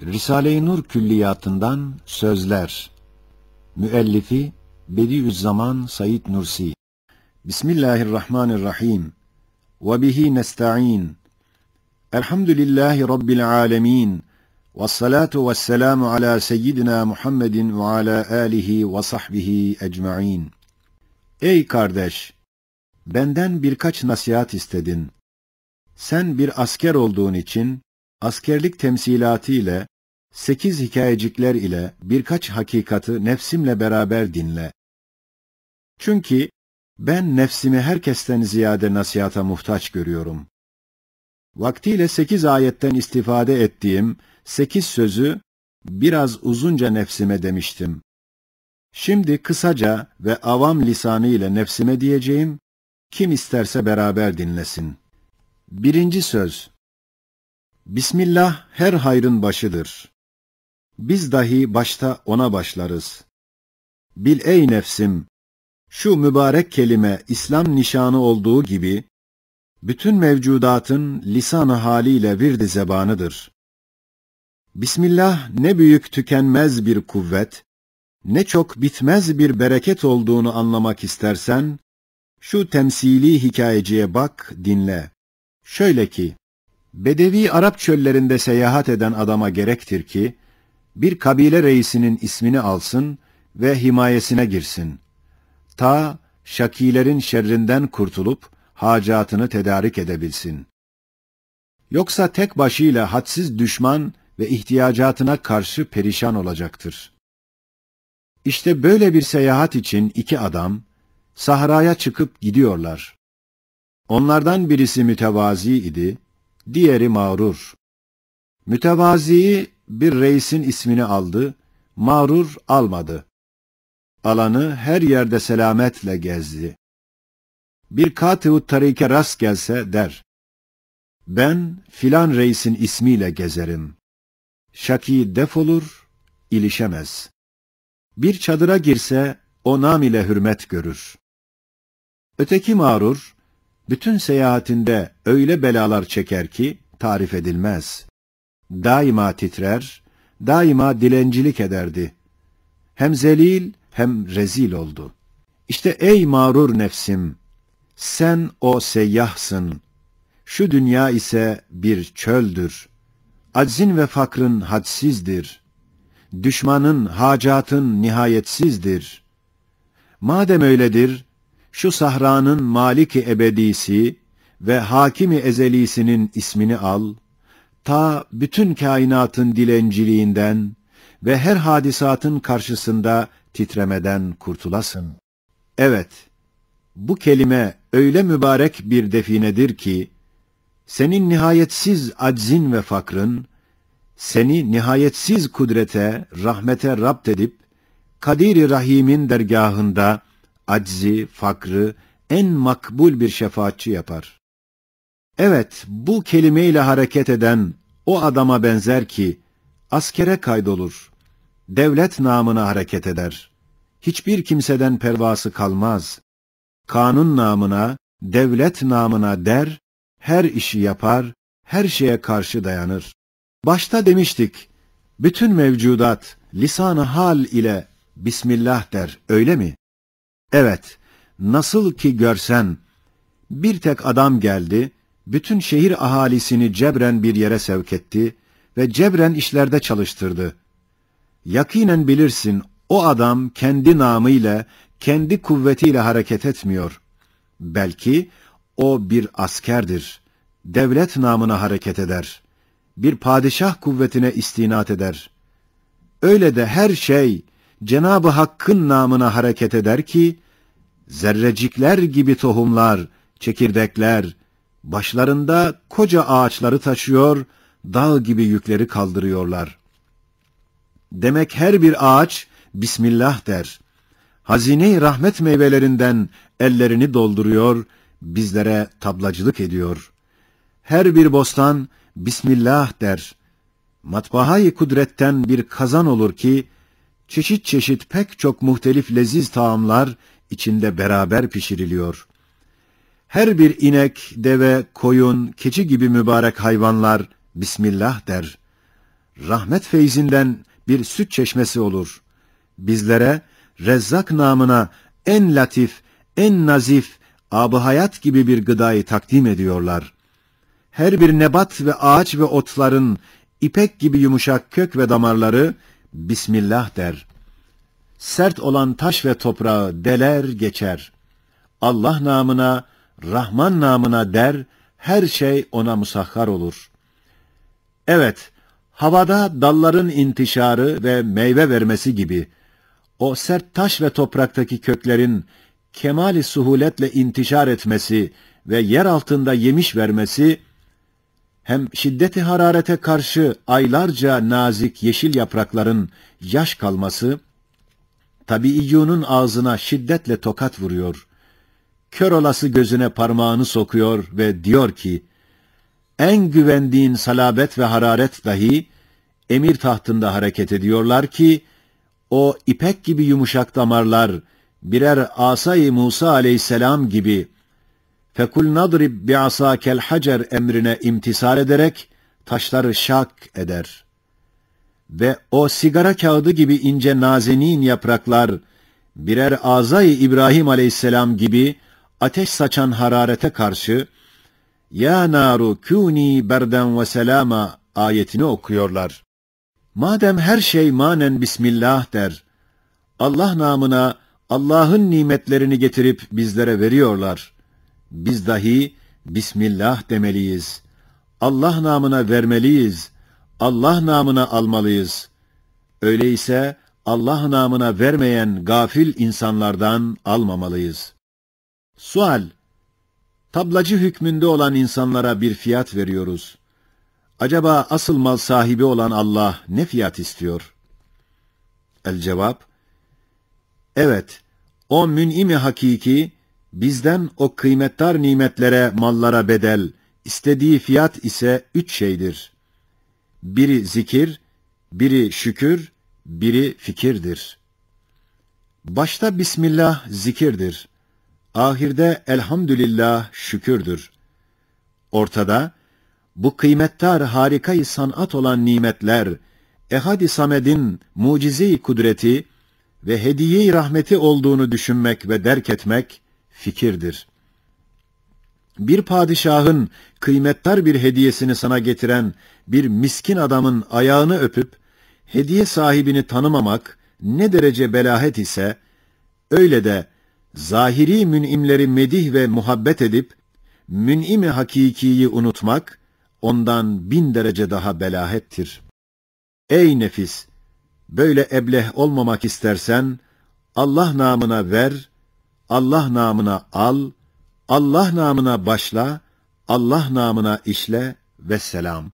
Risale-i Nur Külliyatından Sözler. Müellifi Bediüzzaman Said Nursi. Bismillahirrahmanirrahim. Ve bihi nesta'in. Elhamdülillahi Rabbil alemin. Vessalatu vesselamu ala seyyidina Muhammedin ve ala alihi ve sahbihi ecma'in. Ey kardeş! Benden birkaç nasihat istedin. Sen bir asker olduğun için, askerlik temsilatı ile, 8 hikayecikler ile birkaç hakikati nefsimle beraber dinle. Çünkü ben nefsimi herkesten ziyade nasihata muhtaç görüyorum. Vaktiyle 8 ayetten istifade ettiğim 8 sözü biraz uzunca nefsime demiştim. Şimdi kısaca ve avam lisanı ile nefsime diyeceğim, kim isterse beraber dinlesin. Birinci söz. Bismillah her hayrın başıdır. Biz dahi başta ona başlarız. Bil ey nefsim, şu mübarek kelime İslam nişanı olduğu gibi, bütün mevcudatın lisan-ı haliyle vird-i zebanıdır. Bismillah ne büyük tükenmez bir kuvvet, ne çok bitmez bir bereket olduğunu anlamak istersen, şu temsili hikayeciye bak, dinle. Şöyle ki, Bedevi Arap çöllerinde seyahat eden adama gerektir ki, bir kabile reisinin ismini alsın ve himayesine girsin. Ta şakilerin şerrinden kurtulup hacatını tedarik edebilsin. Yoksa tek başıyla hadsiz düşman ve ihtiyacatına karşı perişan olacaktır. İşte böyle bir seyahat için 2 adam sahraya çıkıp gidiyorlar. Onlardan birisi mütevazi idi, diğeri mağrur. Mütevazi bir reisin ismini aldı, mağrur almadı. Alanı her yerde selametle gezdi. Bir kâtı-u tarike rast gelse der, ben filan reisin ismiyle gezerim. Şaki defolur, ilişemez. Bir çadıra girse o nam ile hürmet görür. Öteki mağrur, bütün seyahatinde öyle belalar çeker ki tarif edilmez. Daima titrer, daima dilencilik ederdi. Hem zelil hem rezil oldu. İşte ey mağrur nefsim, sen o seyyahsın. Şu dünya ise bir çöldür. Aczin ve fakrın hadsizdir. Düşmanın, hacatın nihayetsizdir. Madem öyledir, şu sahranın maliki ebedisi ve hakimi ezelisinin ismini al, ta bütün kainatın dilenciliğinden ve her hadisatın karşısında titremeden kurtulasın. Evet, bu kelime öyle mübarek bir definedir ki, senin nihayetsiz aczin ve fakrın, seni nihayetsiz kudrete, rahmete rapt edip, Kadir-i Rahim'in dergahında, aczi, fakrı en makbul bir şefaatçi yapar. Evet, bu kelimeyle hareket eden o adama benzer ki, askere kaydolur, devlet namına hareket eder. Hiçbir kimseden pervası kalmaz. Kanun namına, devlet namına der, her işi yapar, her şeye karşı dayanır. Başta demiştik, bütün mevcudat lisan-ı hal ile Bismillah der, öyle mi? Evet, nasıl ki görsen, bir tek adam geldi, bütün şehir ahalisini cebren bir yere sevk etti ve cebren işlerde çalıştırdı. Yakinen bilirsin, o adam kendi namıyla, kendi kuvvetiyle hareket etmiyor. Belki o bir askerdir, devlet namına hareket eder, bir padişah kuvvetine istinat eder. Öyle de her şey Cenab-ı Hakk'ın namına hareket eder ki, zerrecikler gibi tohumlar, çekirdekler, başlarında koca ağaçları taşıyor, dağ gibi yükleri kaldırıyorlar. Demek her bir ağaç Bismillah der. Hazine-i rahmet meyvelerinden ellerini dolduruyor, bizlere tablacılık ediyor. Her bir bostan Bismillah der. Matbaha-i kudretten bir kazan olur ki, çeşit çeşit pek çok muhtelif leziz taamlar içinde beraber pişiriliyor. Her bir inek, deve, koyun, keçi gibi mübarek hayvanlar Bismillah der. rahmet feyzinden bir süt çeşmesi olur. Bizlere Rezzak namına en latif, en nazif, ab-ı hayat gibi bir gıdayı takdim ediyorlar. Her bir nebat ve ağaç ve otların ipek gibi yumuşak kök ve damarları Bismillah der. Sert olan taş ve toprağı deler geçer. Allah namına, Rahman namına der, her şey ona musahhar olur. Evet, havada dalların intişarı ve meyve vermesi gibi, o sert taş ve topraktaki köklerin kemali suhuletle intişar etmesi ve yer altında yemiş vermesi, hem şiddeti hararete karşı aylarca nazik yeşil yaprakların yaş kalması, tabiiyyunun ağzına şiddetle tokat vuruyor. Kör olası gözüne parmağını sokuyor ve diyor ki, en güvendiğin salabet ve hararet dahi emir tahtında hareket ediyorlar ki, o ipek gibi yumuşak damarlar birer asay-ı Musa aleyhisselam gibi fekul nadrib bi'asakel hacer emrine imtisal ederek taşları şak eder. Ve o sigara kağıdı gibi ince nazenin yapraklar birer azay-ı İbrahim aleyhisselam gibi ateş saçan hararete karşı ya naru kûni berden ve selama ayetini okuyorlar. Madem her şey manen Bismillah der, Allah namına Allah'ın nimetlerini getirip bizlere veriyorlar. Biz dahi Bismillah demeliyiz. Allah namına vermeliyiz. Allah namına almalıyız. Öyleyse Allah namına vermeyen gafil insanlardan almamalıyız. Sual: tablacı hükmünde olan insanlara bir fiyat veriyoruz. Acaba asıl mal sahibi olan Allah ne fiyat istiyor? El cevap: evet, o mün'im-i hakiki, bizden o kıymetdar nimetlere, mallara bedel, istediği fiyat ise 3 şeydir. Biri zikir, biri şükür, biri fikirdir. Başta Bismillah zikirdir. Ahirde elhamdülillah şükürdür. Ortada, bu kıymetdar harikayı sanat olan nimetler, Ehad-i Samed'in mucize-i kudreti ve hediye-i rahmeti olduğunu düşünmek ve derk etmek fikirdir. Bir padişahın kıymetdar bir hediyesini sana getiren bir miskin adamın ayağını öpüp, hediye sahibini tanımamak ne derece belahet ise, öyle de zahiri mün'imleri medih ve muhabbet edip, mün'im-i hakikiyi unutmak, ondan 1000 derece daha belahettir. Ey nefis! Böyle ebleh olmamak istersen, Allah namına ver, Allah namına al, Allah namına başla, Allah namına işle, vesselam.